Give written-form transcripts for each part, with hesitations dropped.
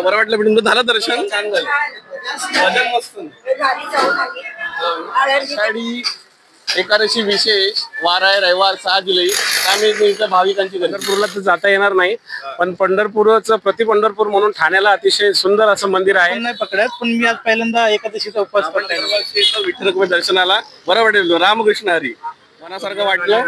बरं वाटलं भेटून. झालं दर्शन? छान झालं. भजन मस्त. आषाढी एकादशी विशेष वार आहे, रविवार 6 जुलै. त्यामुळे इथं भाविकांची पंढरपूरला तर जाता येणार नाही, पण पंढरपूरचं प्रति पंढरपूर म्हणून ठाण्याला अतिशय सुंदर असं मंदिर आहे. नाही पकडत, पण मी आज पहिल्यांदा एकादशीचा उपवास करतोय. विठ्ठल दर्शनाला बरं वाटेल. रामकृष्ण हरी. मनासारखं वाटलं.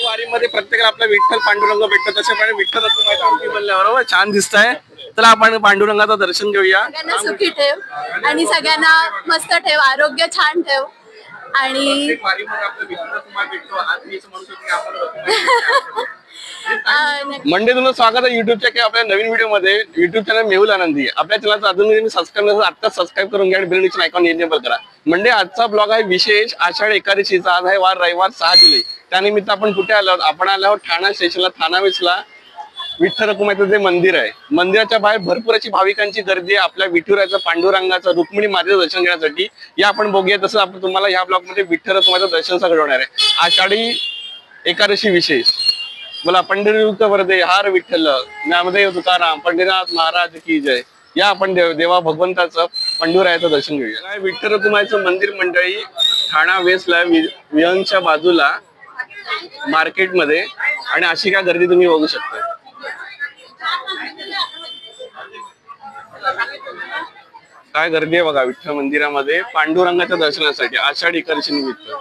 वारीमध्ये प्रत्येकाला आपला विठ्ठल पांडुरंग भेटतो, तशाप्रमाणे विठ्ठल असं बरोबर छान दिसत आहे. तर आपण पांडुरंगाचं दर्शन घेऊया. सगळ्यांना सुखी ठेव आणि सगळ्यांना मस्त ठेव, आरोग्य छान ठेव. आणि मंडे तुमचं स्वागत आहे युट्यूबच्या किंवा आपल्या नवीन व्हिडिओ मध्ये. युट्यूब चॅनल मेहुल आनंदी. आपल्या चॅनलचं अजून सबस्क्राईब नसेल आता सबस्क्राईब करून घ्या आणि बेल नोटिफिकेशन आयकॉन एनेबल करा. म्हणजे आजचा ब्लॉग आहे विशेष आषाढी एकादशीचा. आज आहे वार रविवार 6 जुलै. त्यानिमित्त आपण कुठे आलो आहोत? आपण आलो आहोत ठाणा स्टेशनला. ठाणा वेस्टला विठ्ठल रखुमाईचं जे मंदिर आहे, मंदिराच्या बाहेर भरपूर अशी भाविकांची गर्दी आहे आपल्या विठुरायाचं, पांडुरंगाचं, रुक्मिणी मातेचं दर्शन घेण्यासाठी. या आपण बघूया. तसं आपण तुम्हाला ह्या ब्लॉग मध्ये विठ्ठल रखुमाईचं दर्शन सगळं घडवणार आहे. आषाढी एकादशी विशेष. बोला पंढरीयुक्त वरदे हार विठ्ठल, नामदेव तुकाराम, पंढरीनाथ महाराज की जय. या आपण देवा भगवंताचं पंढुरायाचं दर्शन घेऊया. विठ्ठल रखुमाईचं मंदिर मंडळी ठाणा वेस्टला विहंगच्या बाजूला मार्केटमध्ये. आणि अशी काय गर्दी तुम्ही बघू शकता. काय गर्दी आहे बघा विठ्ठल मंदिरामध्ये पांडुरंगाच्या दर्शनासाठी आषाढी एकादशी निमित्त.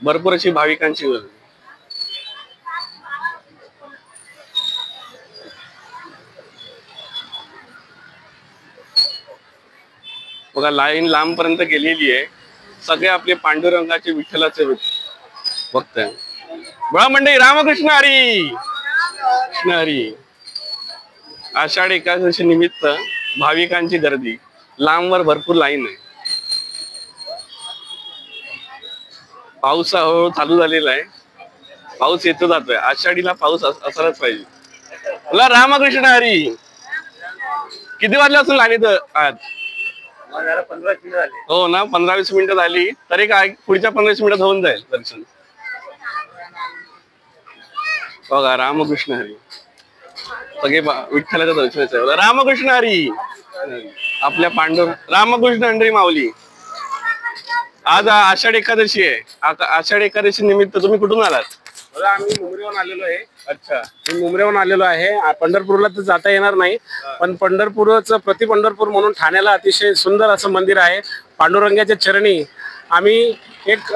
भरपूर अशी भाविकांची गर्दी. बघा लाईन लांब पर्यंत गेलेली आहे. सगळे आपले पांडुरंगाचे विठ्ठलाचे भक्त आहे. बळा मंडळी रामकृष्ण हरी. कृष्ण हरी. आषाढी एकादशी निमित्त भाविकांची गर्दी. लांबवर भरपूर लाईन आहे. पाऊस हळूहळू चालू झालेला आहे. पाऊस येतो जातोय. आषाढीला पाऊस असायलाच पाहिजे. बोला रामकृष्ण हरी. किती वाजल्यापासून लाईनीत आहात? 15 मिनिटं झाली. हो ना, 15-20 मिनिटं झाली. तरी काय पुढच्या 15 मिनिटात होऊन जाईल दर्शन. बघा रामकृष्ण हरी. सगळे विठ्ठलाच्या दर्शनाचं. रामकृष्ण हरी. आपल्या रामकृष्ण हरी माऊली. आज आषाढी एकादशी आहे. आषाढी एकादशी निमित्त तुम्ही कुठून आलात? आम्ही मुंबईहून आलेलो आहे. अच्छा, मी मुंबईहून आलेलो आहे. पंढरपूरला तर जाता येणार नाही, पण पंढरपूरचं प्रति पंढरपूर म्हणून ठाण्याला अतिशय सुंदर असं मंदिर आहे. पांडुरंगाच्या चरणी आम्ही एक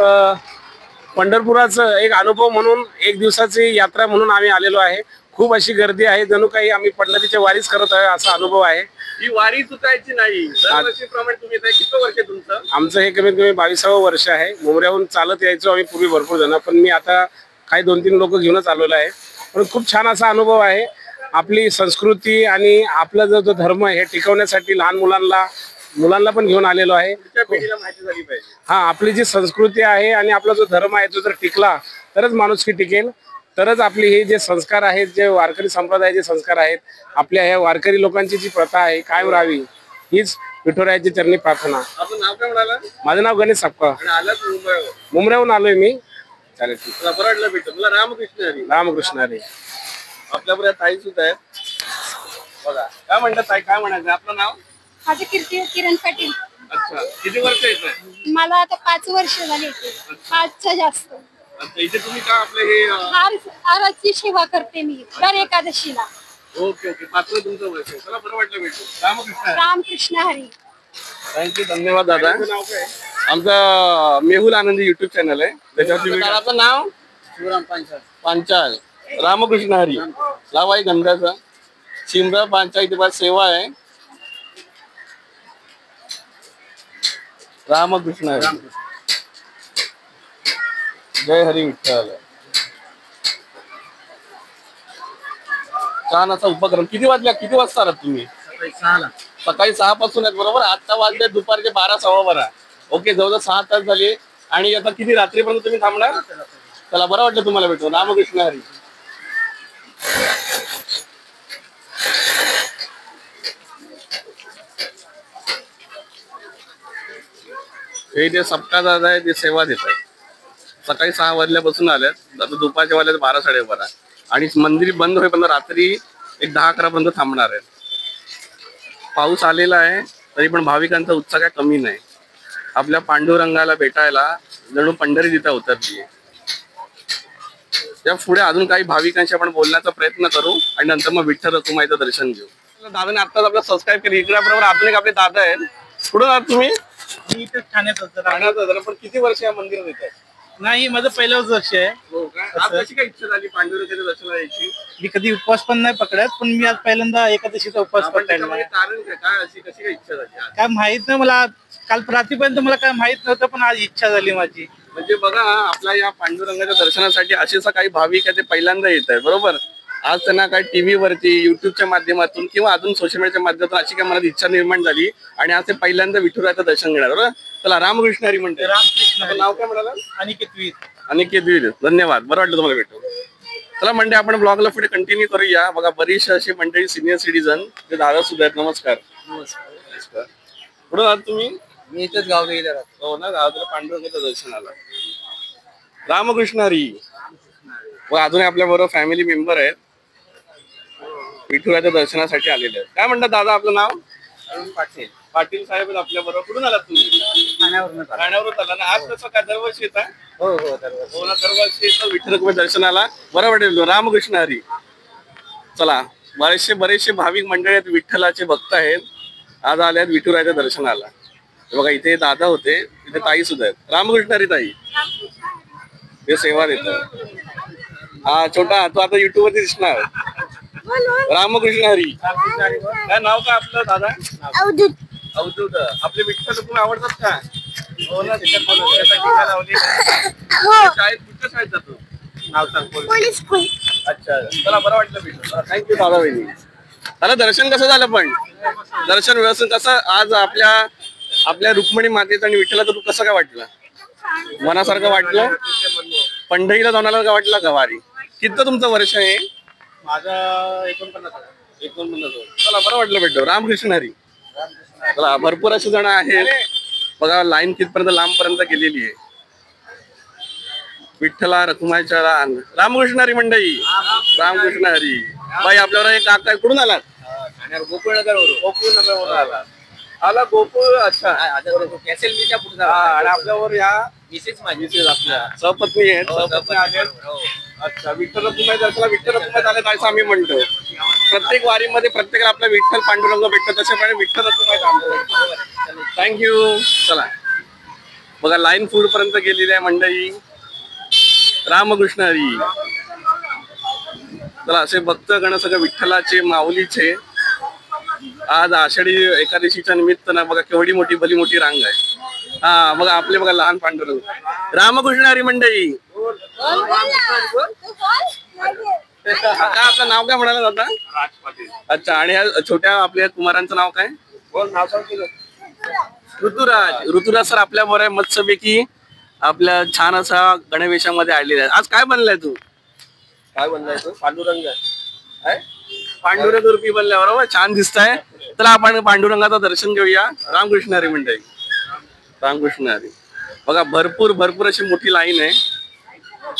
पंढरपुराचं एक अनुभव म्हणून एक दिवसाची यात्रा म्हणून आम्ही आलेलो आहे. खूप अशी गर्दी आहे, जणू काही आम्ही पंढरीच्या वारीच करत आहे असा अनुभव आहे. ही वारी चुकायची नाही. दरवर्षीप्रमाणे तुम्ही किती वर्ष तुमचं? आमचं हे कमीत कमी 22वं वर्ष आहे. मुंबईहून चालत यायचो आम्ही पूर्वी भरपूर जण, पण मी आता काही 2-3 लोक घेऊनच आलेलो आहे. पण खूप छान असा अनुभव आहे. आपली संस्कृती आणि आपला जो धर्म आहे हे टिकवण्यासाठी लहान मुलांना पण घेऊन आलेलो आहे. पिढीला माहिती झाली पाहिजे. हा, आपली जी संस्कृती आहे आणि आपला जो धर्म आहे तो जर टिकला तरच माणुसकी टिकेल. तरच आपली हे जे संस्कार आहेत, जे वारकरी संप्रदायाचे संस्कार आहेत, आपल्या ह्या वारकरी लोकांची जी प्रथा आहे कायम राहावी, हीच विठुरायाची चरणी प्रार्थना. आपलं नाव काय म्हणाला? माझं नाव गणेश सापका. मुंबईहून आलोय मी. चालेल, ठीक. बरं भेटतो. मला रामकृष्ण हरी. रामकृष्ण हरी. आपल्यापर्यंत ताई सुद्धा आहेत. बघा काय म्हणतात ताई, काय म्हणायचं आपलं नाव? माझं कीर्ती किरण पाटील. अच्छा, किती वर्ष येत? मला आता 5 वर्ष झाली. 5च्या जास्त. अच्छा, इथे तुम्ही का आपले हे हाराची सेवा करते मी दर एकादशीला. Okay okay. 5वं तुमचं वर्ष. चला बरं वाटलं भेटू. रामकृष्ण हरी. रामकृष्ण हरी. थँक्यू, धन्यवाद दादा. आमचा मेहुल आनंदी युट्यूब चॅनल आहे, त्याच्यावरती आपलं नाव शिवराम पांचाळ. पांचाळ. रामकृष्ण हरी. लावाई गंधाचा शिमरा पांचाळ इथे सेवा आहे. रामकृष्ण हरी. जय हरी विठ्ठल. छान असा उपक्रम. किती वाजता आलात तुम्ही? सकाळी 6 पासून आहेत बरोबर. आता वाजले दुपारचे 12-12:15. ओके, जवळजवळ 6 तास झाले. आणि आता किती रात्रीपर्यंत तुम्ही थांबणार? चला बरं वाटलं तुम्हाला भेटून. रामकृष्ण हरी. हे जे सप्ताह दादा आहे ते सेवा देत आहेत. सकाळी 6 वाजल्यापासून आल्यात. आता दुपारच्या वाजल्यात 12-12:30. आणि मंदिर बंद होईपर्यंत रात्री एक 10-11 पर्यंत थांबणार आहे. पाऊस आलेला आहे तरी पण भाविकांचा उत्साह काय कमी नाही. आपल्या पांडुरंगाला भेटायला जणू पंढरी तिथं उतरली आहे. या पुढे अजून काही भाविकांशी आपण बोलण्याचा प्रयत्न करू आणि नंतर मग विठ्ठल रखुमाईचं दर्शन घेऊ. दादाने आत्ताच आपलं सबस्क्राईब केली. इकडे बरोबर अजून एक आपले दादा आहेत. कुठून आहात तुम्ही? मी इथे ठाण्यात होतो. ठाण्यात. पण किती वर्ष या मंदिरात येतात? नाही, माझं पहिलंच वर्ष आहे. हो काय? आज कशी काय इच्छा झाली पांडुरंगाच्या दर्शनाला यायची? मी कधी उपवास पण नाही पकडत, पण मी आज पहिल्यांदा एकादशीचा उपवास आपण पकडायला. त्याच्यामागे कारण काय अशी कशी काय इच्छा झाली आज? काय माहित नाही मला, काल रात्रीपर्यंत मला काय माहित नव्हतं, पण आज इच्छा झाली माझी. म्हणजे बघा आपल्या या पांडुरंगाच्या दर्शनासाठी असेच काही भाविक आहे ते पहिल्यांदा येत आहेत बरोबर. आज त्यांना काही टीव्ही वरती युट्यूबच्या माध्यमातून किंवा अजून सोशल मीडियाच्या माध्यमातून अशी काय मनात इच्छा निर्माण झाली आणि आज ते पहिल्यांदा विठुरायाचं दर्शन घेणार बरोबर. चला रामकृष्ण हरी म्हणते. रामकृष्ण आपलं नाव काय म्हणाला? अनिकेत वीर. अनिकेत वीर. धन्यवाद. बरं वाटलं तुम्हाला भेटू. चला म्हणजे आपण ब्लॉगला पुढे कंटिन्यू करूया. बघा बरीचशी अशी मंडळी सिनियर सिटीजन ते दादा सुद्धा आहेत. नमस्कार. नमस्कार. कुठं आहात तुम्ही? मी इथेच गाव गेला. हो ना, गावात पांडुरंगाचं दर्शनाला. रामकृष्ण हरी. व अजून आपल्या बरोबर फॅमिली मेंबर आहेत विठुरायाच्या दर्शनासाठी आलेले आहेत. काय म्हणतात दादा आपलं नाव? अरुण पाटील. पाटील साहेब आहेत आपल्या बरोबर. कुठून आलात तुम्ही? ठाण्यावरून. ठाण्यावरून आला ना. आज कसं काय दरवर्षी येत आहे? हो हो, दरवर्षी. हो ना, दरवर्षी येतं विठ्ठल रखुमाई दर्शनाला. बरं वाटेल. रामकृष्ण हरी. चला बरेचसे भाविक मंडळी आहेत, विठ्ठलाचे भक्त आहेत, आज आले आहेत विठुरायाच्या दर्शनाला. बघा इथे दादा होते, इथे ताई सुद्धा आहेत. रामकृष्ण हरी ताई. हे सेवा देतात. हा छोटा तो आता युट्यूब वरती दिसणार. रामकृष्ण हरी. काय नाव काय आपलं दादा? अवधूत. अवधूत. आपले विठ्ठल रखुमाई आवडतात का? हो ना. शाळेत कुठच्या शाळेत जातो? नाव सांग. Police school. अच्छा. चला बरं वाटलं भेटलं. थँक्यू दादा बहिणी. त्याला दर्शन कसं झालं पण? दर्शन व्यवस्थित कसं आज आपल्या रुक्मिणी मातेचं आणि विठ्ठलाचं रूप कसं काय वाटलं? मनासारखं वाटलं? पंढरीला जाऊन आला का वाटलं का वारी? किती तुमचं वर्ष आहे? माझा 49. 49. चला बरं वाटलं भेटलं. रामकृष्ण हरी. चला भरपूर असे जण आहेत बघा. लाईन कितपर्यंत लांबपर्यंत गेलेली आहे. विठ्ठला रखुमाईच्या रामकृष्ण हरी मंडळी. रामकृष्ण हरी. बाई आपल्यावर एक काका कुठून आलात? गोकुळनगरवरून. गोकुळनगरवरून आला गोकुळ. अच्छा. आणि आपल्यावर या मिसेस आपल्या सपत्नी आहेत. सपत्नी आहेत. अच्छा. विठ्ठल रखुमाई दर्शनाला विठ्ठल रखुमाई आले असं आम्ही म्हणतो. प्रत्येक वारीमध्ये प्रत्येकाला आपला विठ्ठल पांडुरंग भेटतो, तशाप्रमाणे विठ्ठल रखुमाई. थँक्यू. चला बघा लाईन फूड पर्यंत गेलेली आहे मंडळी. रामकृष्ण हरी. चला असे भक्तगण सगळं विठ्ठलाचे माऊलीचे आज आषाढी एकादशीच्या निमित्तानं बघा केवढी मोठी भली मोठी रांग आहे. हा बघा आपले बघा लहान पांडुरंग. रामकृष्ण हरी मंडळी. काय आपलं नाव काय म्हणाला दादा? राज पाटील. अच्छा. आणि ह्या छोट्या आपल्या कुमारांचं नाव काय? नाव सांग. ऋतुराज. ऋतुराज सर आपल्या बरोबर मत्स्यपैकी आपल्या छान असा गणवेशामध्ये आलेला आहे. आज काय बनलाय तू? काय बनलाय तू? पांडुरंग. पांडुरंग रूपी बनलाय बरोबर. छान दिसताय. तर आपण पांडुरंगाचं दर्शन घेऊया. रामकृष्ण हरी मंडळी. रामकृष्ण हरी. बघा भरपूर अशी मोठी लाईन आहे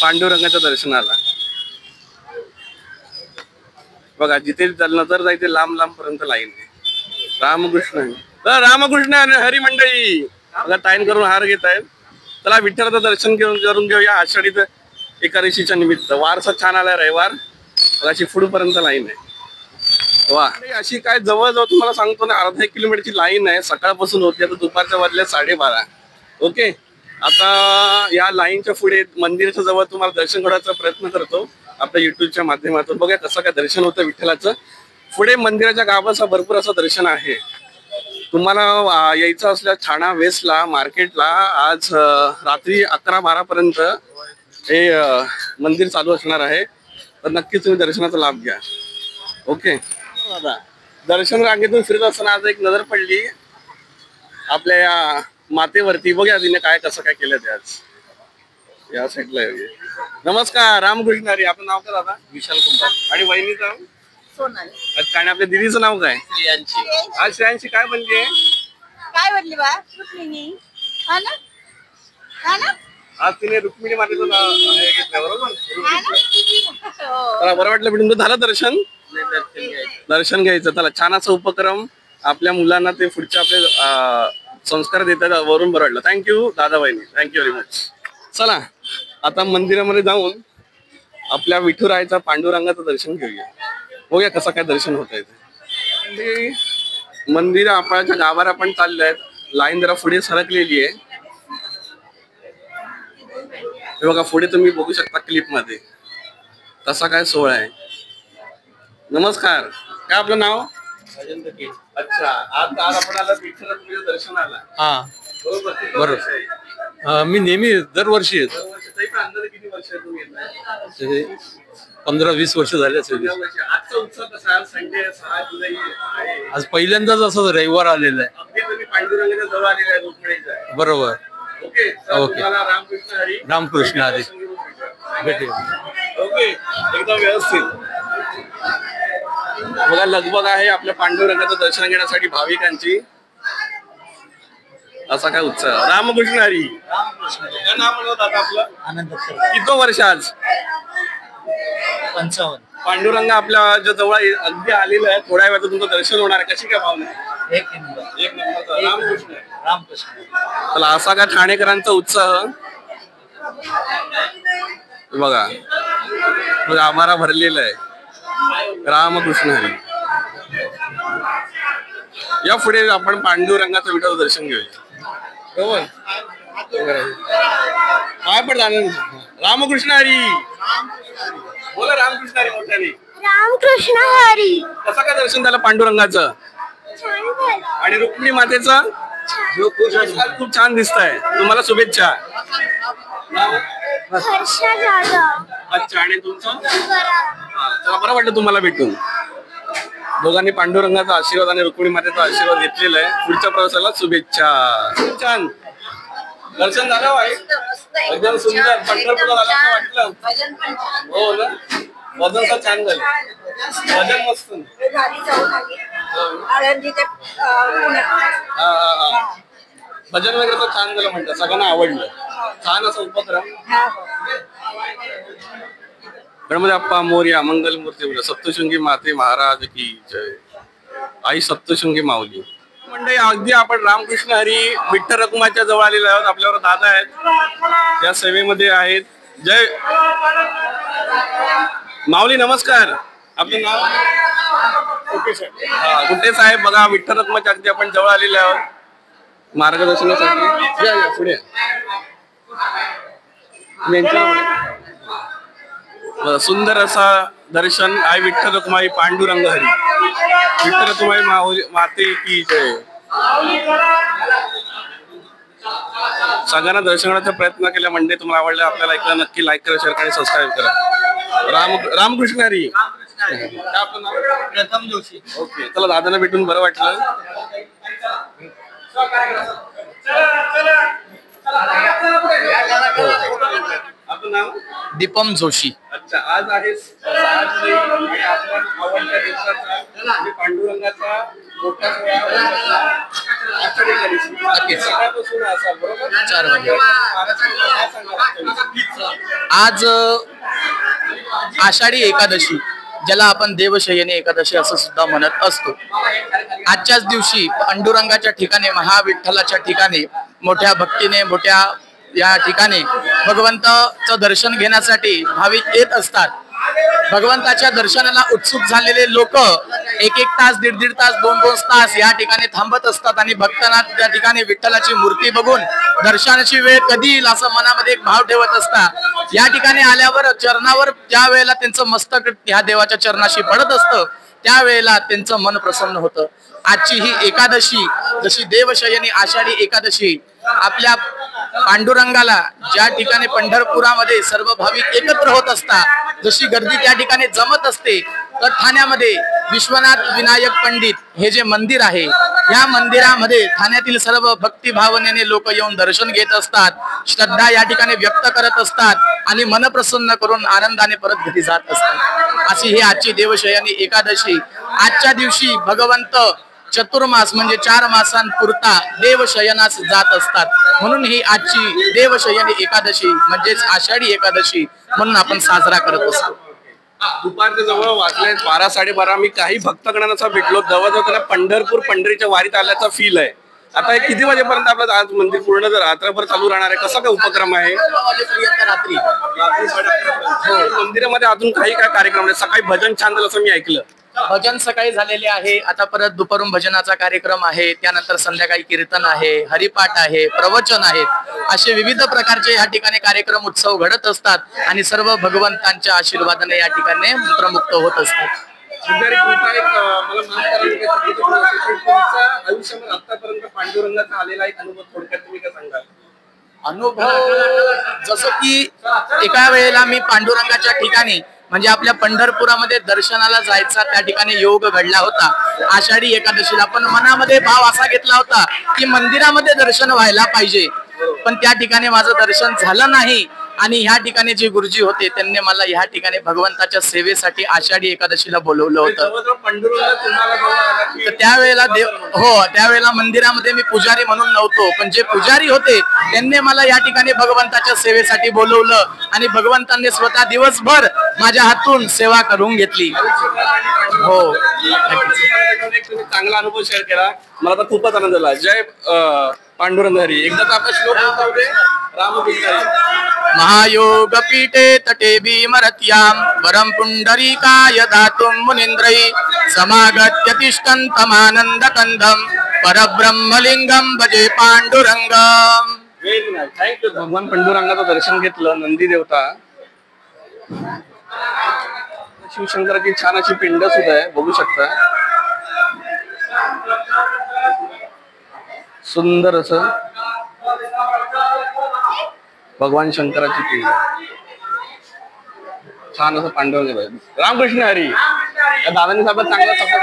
पांडुरंगाच्या दर्शनाला. बघा जिथे नजर जायचे लांब पर्यंत लाईन आहे. रामकृष्ण हरी. तर रामकृष्ण हरी मंडळी. बघा टाईम करून हार घेत आहेत. चला विठ्ठलाचं दर्शन करून घेऊया आषाढी एकादशीच्या निमित्त. वारसा छान आलाय रविवार. अशी पुढे पर्यंत लाईन आहे. वा. अशी काय जवळजवळ तुम्हाला सांगतो ना अर्धा किलोमीटरची लाईन आहे. सकाळपासून होती. आता दुपारच्या वाजल्या 12:30. ओके. आता या लाईनच्या पुढे मंदिराच्या जवळ तुम्हाला दर्शन घडवायचा प्रयत्न करतो आपल्या युट्यूबच्या माध्यमातून. बघा कसं काय दर्शन होतं विठ्ठलाचं. पुढे मंदिराच्या गावाचं भरपूर असं दर्शन आहे. तुम्हाला यायचं असल्यास ठाणा वेस्टला मार्केटला आज रात्री 11-12 पर्यंत हे मंदिर चालू असणार आहे. तर नक्कीच तुम्ही दर्शनाचा लाभ घ्या. ओके. दर्शन रांगेतून फिरत असताना आज एक नजर पडली आपल्या या मातेवरती. बघा तिने काय कसं काय केलं ते आज या साईडला. नमस्कार. रामकृष्ण हरी. आपलं नाव काय दादा? विशाल कुंभार. आणि वहिनीचं नाव? सोनाली. अच्छा. आणि आपल्या दिदीचं नाव काय? श्रेयांशी. आज श्रेयांशी काय बनली? काय बनली बा? रुक्मिणी. हा ना. आज तिने रुक्मिणी मातेचं नाव हे घेतलं बरोबर. चला बरं वाटलं भेटून. झालं दर्शन? दर्शन घ्यायचं. चला छान असा उपक्रम आपल्या मुलांना ते पुढचे आपले संस्कार देतात वरून बरं वाटलं. थँक्यू दादाबाईंनी, थँक्यू व्हेरी मच. चला आता मंदिरामध्ये जाऊन आपल्या विठुरायाचा पांडुरंगाचं दर्शन घेऊया. बघूया कसं काय दर्शन होत आहे. मंदिर आपल्या गावाला पण चालले आहेत. लाईन जरा पुढे सरकलेली आहे. हे बघा पुढे तुम्ही बघू शकता क्लिप मध्ये तसा काय सोहळा आहे. नमस्कार, काय आपलं नाव? अच्छा, आज आपण आला विठ्ठल रुक्मिणीचं दर्शन आला. हा बरोबर. मी नेहमी दरवर्षी येतो. किती वर्ष तुम्ही येताय? 15-20 वर्ष झाले असेल. आजचा उत्सव कसा आहे? संडे 6 जुलै आहे. आज पहिल्यांदाच असं रविवार आलेला आहे. अगदी तुम्ही पांडुरंगाच्या जवळ आलेला आहे रुक्मिणीचा. बरोबर. Okay okay. रामकृष्ण हरी. रामकृष्ण हरी. भेटेल. ओके, एकदम व्यवस्थित. बघा लगबग आहे आपल्या पांडुरंगाचं दर्शन घेण्यासाठी भाविकांची. असा काय उत्साह. रामकृष्ण हरी. काय नाव म्हणत आता आपलं? आनंद. किती वर्ष आज? 55. पांडुरंग आपल्या जवळ अगदी आलेलं आहे. थोड्या वेळात तुमचं दर्शन होणार आहे. कशी काय भावना? एक नंबर. एक नंबर. रामकृष्ण. रामकृष्ण. चला असा का ठाणेकरांचा उत्साह बघा आम्हाला भरलेला आहे. रामकृष्ण हरी. या पुढे आपण पांडुरंगाचं विठ्ठल दर्शन घेऊया. बरोबर. काय पण जाणार. रामकृष्ण हरी. बोला रामकृष्ण हरी मोठ्याने. रामकृष्ण हरी. कसं काय दर्शन झालं पांडुरंगाचं आणि रुक्मिणी मातेचं? खूप छान दिसत आहे. तुम्हाला शुभेच्छा. हर्षा जाधव. अच्छा, आणि तुमचं? चला बरं वाटलं तुम्हाला भेटून. दोघांनी पांडुरंगाचा आशीर्वाद आणि रुक्मिणी मातेचा आशीर्वाद घेतलेला आहे. पुढच्या प्रवासाला शुभेच्छा. खूप छान दर्शन झालं आहे. एकदम सुंदर. पंढरपूरला झालं वाटलं. हो ना, वजन तर छान झालं. वजन मस्त. भजन वगैरे तर छान झालं म्हणतात. सगळ्यांना आवडलं. छान असं उपक्रम. गणपती बाप्पा मोरया. मंगलमूर्ती बोला. सप्तशृंगी माते महाराज की जय. आई सप्तशृंगी माऊली. म्हणजे अगदी आपण रामकृष्ण हरी विठ्ठल रखुमाच्या जवळ आलेले आहोत. आपल्यावर दादा आहेत, या सेवेमध्ये आहेत. जय माऊली. नमस्कार, आपलं नाव? कुठे साहेब. बघा विठ्ठल रखुमाच्या अगदी आपण जवळ आलेले आहोत मार्गदर्शनासाठी. या पुढे. सुंदर असा दर्शन आहे. विठ्ठल रखुमाई पांडुरंग हरी. विठ्ठल रखुमाई माते की जय. सगळ्यांना दर्शन करण्याचा प्रयत्न केला. म्हणजे तुम्हाला आवडलं, आपल्याला ऐकलं नक्की लाईक करा, शेअर करा आणि सबस्क्राईब करा. रामकृष्ण हरी. काय आपलं नाव? प्रथम जोशी. ओके, चला दादांना भेटून बरं वाटलं. आपलं नाव? दीपम जोशी. अच्छा, आज आहे 6 जुलै आणि आपल्या आवडत्या दिवसाचा म्हणजे पांडुरंगाचा मोठा सोहळा आषाढी एकादशी. नक्कीच. सकाळपासून असाल बरोबर. 4 वाजे. काय सांगा आज आषाढी एकादशी, ज्याला आपण देवशयनी एकादशी असं सुद्धा म्हणत असतो. आजच्याच दिवशी पांडुरंगाच्या ठिकाणी, महाविठ्ठलाच्या ठिकाणी मोठ्या भक्तीने, मोठ्या या ठिकाणी भगवंताचं दर्शन घेण्यासाठी भाविक येत असतात. भगवंताच्या दर्शनाला उत्सुक झालेले लोक 1-1 तास, 1.5 तास, 2-2 तास या ठिकाणी थांबत असतात आणि भक्तांना त्या ठिकाणी विठ्ठलाची मूर्ती बघून दर्शनाची वेळ कधी येईल असं मनामध्ये एक भाव ठेवत असतात. या ठिकाणी आल्यावर चरणावर ज्या वेळेला त्यांचं मस्तक ह्या देवाच्या चरणाशी पडत असतं त्यावेळेला त्यांचं मन प्रसन्न होतं. आजची ही एकादशी, जशी देवशयनी आषाढी एकादशी, आपल्या पांडुरंगाला ज्या ठिकाणी पंढरपुरामध्ये सर्व भाविक एकत्र होत असतात, जशी गर्दी त्या ठिकाणी जमत असते, तर ठाण्यामध्ये विश्वनाथ विनायक पंडित हे जे मंदिर आहे, या मंदिरामध्ये ठाण्यातील सर्व भक्ती भावनेने लोक येऊन दर्शन घेत असतात, श्रद्धा या ठिकाणी व्यक्त करत असतात आणि मन प्रसन्न करून आनंदाने परत घरी जात असतात. अशी ही आजची देवशयनी एकादशी. आजच्या दिवशी भगवंत चतुर्मास म्हणजे 4 मासांपुरता देवशयनास जात असतात. म्हणून ही आजची देवशयनी एकादशी म्हणजेच आषाढी एकादशी म्हणून आपण साजरा करत असतो. दुपारच्या जवळ वाजले 12-12:30. मी काही भक्तगणांना असं भेटलो, जवळजवळ त्यांना पंढरपूर पंढरीच्या वारीत आल्याचा फील आहे. आता हे किती वाजेपर्यंत आपलं आज मंदिर पूर्ण जर रात्रभर चालू राहणार आहे? कसा काय उपक्रम आहे? रात्री मंदिरामध्ये अजून काही काय कार्यक्रम आहे? सकाळी भजन छान झालं असं मी ऐकलं. भजन सकाळी झालेले आहे. आता परत दुपारून भजनाचा कार्यक्रम आहे. त्यानंतर संध्याकाळी कीर्तन आहे, हरिपाठ आहे, प्रवचन आहेत. असे विविध प्रकारचे या ठिकाणी कार्यक्रम उत्सव घडत असतात आणि सर्व भगवंतांच्या आशीर्वादाने या ठिकाणी मंत्रमुक्त होत असतात. आयुष्यामध्ये आतापर्यंत पांडुरंगाचा आलेला एक अनुभव थोडक्यात तुम्ही काय सांगाल? अनुभव जसं की एका वेळेला मी पांडुरंगाच्या ठिकाणी म्हणजे आपल्या पंढरपुरामध्ये दर्शनाला जायचा त्या ठिकाणी योग घडला होता आषाढी एकादशीला. पण मनामध्ये भाव असा घेतला होता की मंदिरामध्ये दर्शन व्हायला पाहिजे, पण त्या ठिकाणी माझं दर्शन झालं नाही. आणि ह्या ठिकाणी जे गुरुजी होते त्यांनी मला ह्या ठिकाणी भगवंताच्या सेवेसाठी आषाढी एकादशीला बोलवलं होतं. तर त्यावेळेला त्यावेळेला मंदिरामध्ये मी पुजारी म्हणून नव्हतो, पण जे पुजारी होते त्यांनी मला या ठिकाणी भगवंताच्या सेवेसाठी बोलवलं आणि भगवंतांनी स्वतः दिवसभर माझ्या हातून सेवा करून घेतली. हो, चांगला अनुभव शेअर केला, मला तर खूपच आनंद झाला. जय पांडुरंग हरी. एकदा आपला श्लोक होता रामकृष्ण. महायोग पीठे तटे भीमरत्याम वरम पुंडरीकाय दातुं मुनींद्रै समागत्य तिष्ठन्तमानंद कंदम परब्रह्मलिंगम भजे पांडुरंगम. Very nice, thank you. भगवान पांडुरंगाचं दर्शन घेतलं. नंदी देवता, शिवशंकराची छान अशी पिंड सुद्धा आहे, बघू शकता. सुंदर असं भगवान शंकराची पिंड, छान असं पांडुरंग. रामकृष्ण हरी. या दादांनी साहेब चांगला सपोर्ट.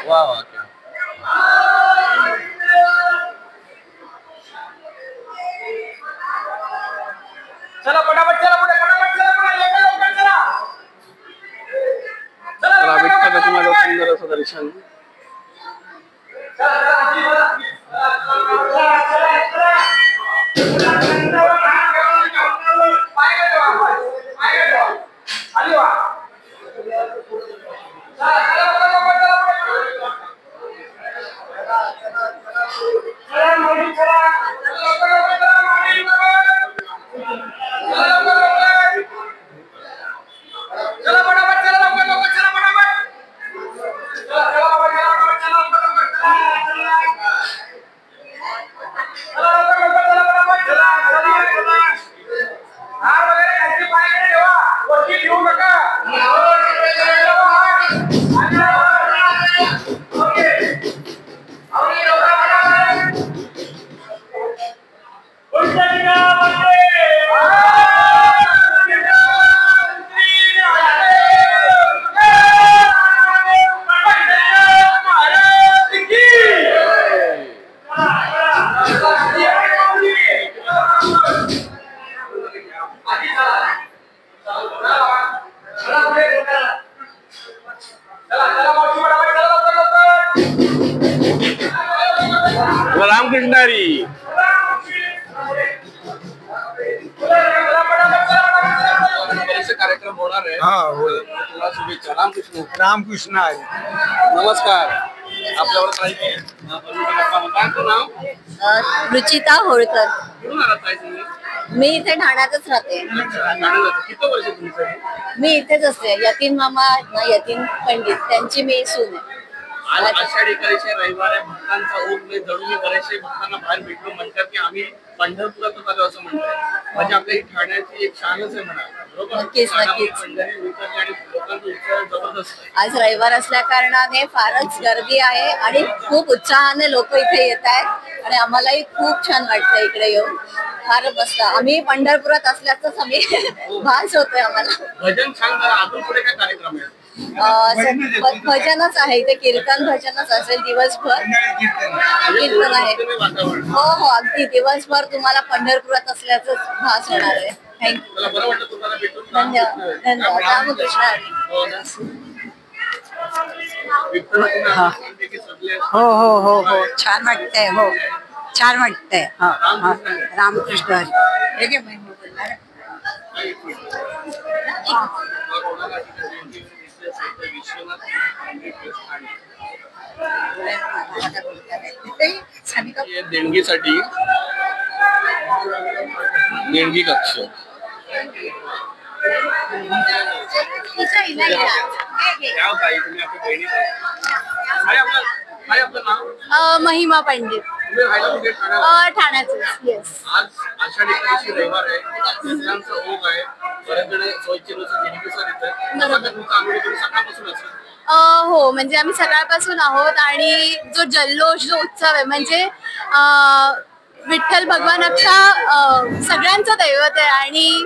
वा वा. चला पटापट चला पुढे, पटापट चला पुढे, चला. माझं सुंदर असं दर्शन. रामकृष्ण हरी. कार्यक्रम होणार आहे. तुला शुभेच्छा. रामकृष्ण. रामकृष्ण हरी. नमस्कार. आपल्यावर काही काय नाव? रुचिता होळकर. कुठून आलात ताई तुम्ही? मी इथे ठाण्यातच राहते. किती वर्ष तुमचं? मी इथेच असते. यतीन मामा यतीन पंडित त्यांची मी सून आहे. आषाढी एकादशी रविवार आहे. भक्तांचा ओघ जणू मी बरेचसे भक्तांना बाहेर भेटलो म्हणतात की आम्ही पंढरपुरातच आलो असं म्हणतोय. म्हणजे आपल्या ही ठाण्याची एक शानच आहे म्हणा. नक्कीच नक्कीच. आज रविवार असल्या कारणाने फारच गर्दी आहे आणि खूप उत्साहाने लोक इथे येत आहेत आणि आम्हालाही खूप छान वाटतं इकडे येऊन. फार मस्त. आम्ही पंढरपुरात असल्याचंच आम्ही भास होतोय आम्हाला. भजन छान झालं. अजून पुढे काय कार्यक्रम आहे? भजनच आहे इथे, कीर्तन भजनच असेल दिवसभर. कीर्तन आहे. हो हो, अगदी दिवसभर तुम्हाला पंढरपुरात असल्याचं भास होणार आहे. थँक्यू. धन्यवाद धन्यवाद. रामकृष्ण हरी. हो हो हो हो, छान वाटतंय. हो छान वाटतंय. हा हा, रामकृष्ण हरी. ठीक आहे. देणगीसाठी देणगी कक्ष. महिमा पंडित, ठाण्याचं. येस. आज आषाढी एकादशी रविवार आहे, सगळ्यांचा ओघ आहे, बऱ्याचजण सोयीचे नुसार देणगीनुसार येतात. सकाळपासून असतं. हो, म्हणजे आम्ही सकाळपासून आहोत आणि जो जल्लोष, जो उत्सव आहे, म्हणजे विठ्ठल भगवान अख्खा सगळ्यांचं दैवत आहे आणि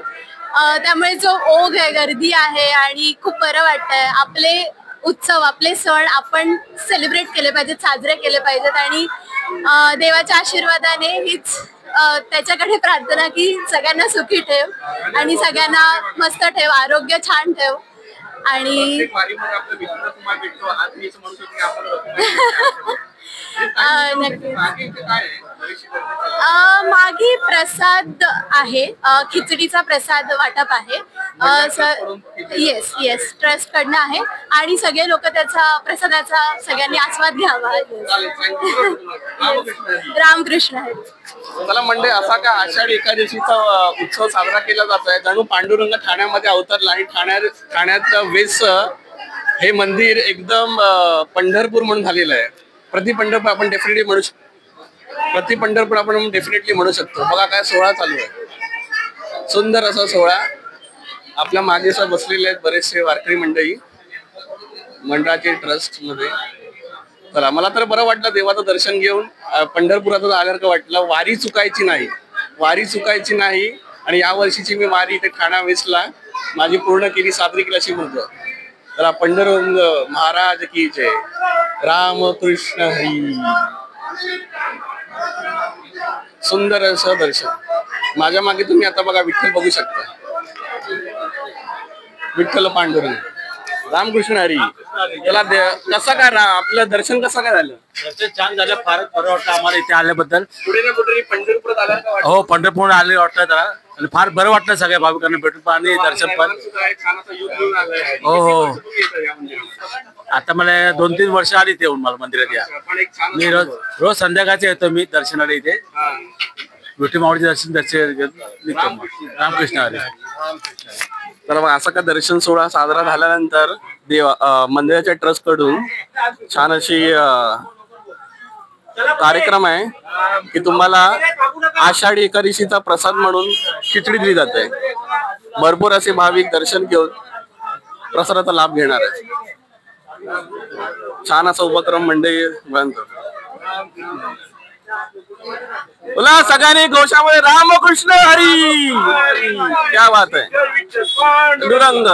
त्यामुळे जो ओघ आहे, गर्दी आहे आणि खूप बरं वाटतंय. आपले उत्सव, आपले सण आपण सेलिब्रेट केले पाहिजेत, साजरे केले पाहिजेत आणि देवाच्या आशीर्वादाने हीच त्याच्याकडे प्रार्थना की सगळ्यांना सुखी ठेव आणि सगळ्यांना मस्त ठेव, आरोग्य छान ठेव. आणि मागे प्रसाद आहे, खिचडीचा प्रसाद वाटप आहे. येस येस, ट्रस्ट कडनं आहे आणि सगळे लोक त्याचा प्रसादाचा सगळ्यांनी आस्वाद घ्यावा. रामकृष्ण हरी. मला म्हणजे असा का आषाढी एकादशीचा उत्सव साजरा केला जातोय, जणू पांडुरंग ठाण्यामध्ये अवतरला आणि ठाण्याचं वेस हे मंदिर एकदम पंढरपूर म्हणून झालेलं आहे. प्रति पंढरपूर आपण डेफिनेटली म्हणू शकतो. प्रति पंढरपूर आपण डेफिनेटली म्हणू शकतो. बघा काय सोहळा चालू आहे, सुंदर असा सोहळा. आपल्या मागे बसलेले आहेत बरेचसे वारकरी मंडळी मंडळाचे ट्रस्ट मध्ये. चला, मला तर बरं वाटलं देवाचं दर्शन घेऊन. पंढरपुरात आल्यासारखं वाटलं. वारी चुकायची नाही, वारी चुकायची नाही. आणि या वर्षीची मी वारी इथे ठाणा वेस्टला माझी पूर्ण केली, साजरी केली अशी म्हणतो. तर पंढरंग महाराज की जय. रामकृष्ण हरी. सुंदर असं दर्शन. माझ्या मागे तुम्ही आता बघा विठ्ठल बघू शकता, विठ्ठल पांडुरंग. रामकृष्ण हरी. त्याला कसं काय आपलं दर्शन कसं काय झालं? दर्शन छान झालं, फारच बरं वाटलं आम्हाला इथे आल्याबद्दल. पुढे ना कुठे पंढरपुरात आल्या. हो, पंढरपूर आले वाटलं त्याला आणि फार बरं वाटलं सगळ्या भाविकांना भेटून आणि दर्शन पण. हो हो, आता मला 2-3 वर्ष आली ते येऊन मला मंदिरात या. मी रोज संध्याकाळचे येतो मी दर्शनाला इथे. विठ्ठल माऊलीचे दर्शन निघतो. रामकृष्ण हरी. तर मग असं का दर्शन सोहळा साजरा झाल्यानंतर मंदिराच्या ट्रस्ट कडून छान अशी कार्यक्रम आहे की तुम्हाला आषाढी एकादशीचा प्रसाद म्हणून खिचडी दिली जाते. भरपूर असे भाविक दर्शन घेऊन प्रसादाचा लाभ घेणार आहे. छान असा उपक्रम मंडळी बनतो. बोला सगळ्यांनी घोषामध्ये रामकृष्ण हरी. क्या बात आहे. पांडुरंग.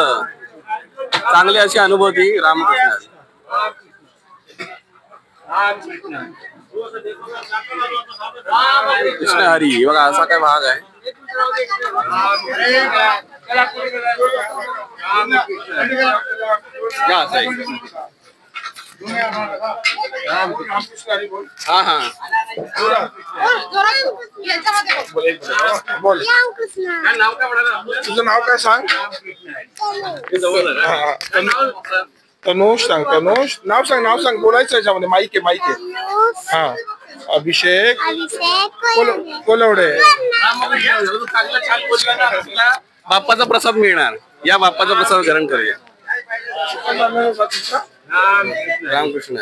चांगली अशी अनुभूती. रामकृष्ण कृष्ण हरी. बघा असा काय भाग आहे. हा हा, तुझं नाव काय सांग? तनोष सांग. तनोष नाव सांग. नाव सांग. बोलायचं याच्यामध्ये. माईक आहे, माईक आहे. हा, अभिषेक कोलवडे. बाप्पाचा प्रसाद मिळणार. या बाप्पाचा प्रसाद ग्रहण करूया. रामकृष्ण.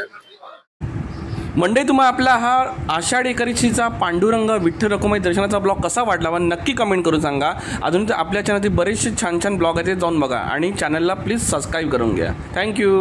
मंडळी, तुम्हाला आपला हा आषाढी एकादशीचा पांडुरंग विठ्ठल रखुमाई दर्शनाचा ब्लॉग कसा वाटला व नक्की कमेंट करून सांगा. अजून आपल्या चॅनलचे बरेचसे छान छान ब्लॉग आहेत, जाऊन बघा आणि चॅनलला प्लीज सबस्क्राईब करून घ्या. थँक्यू.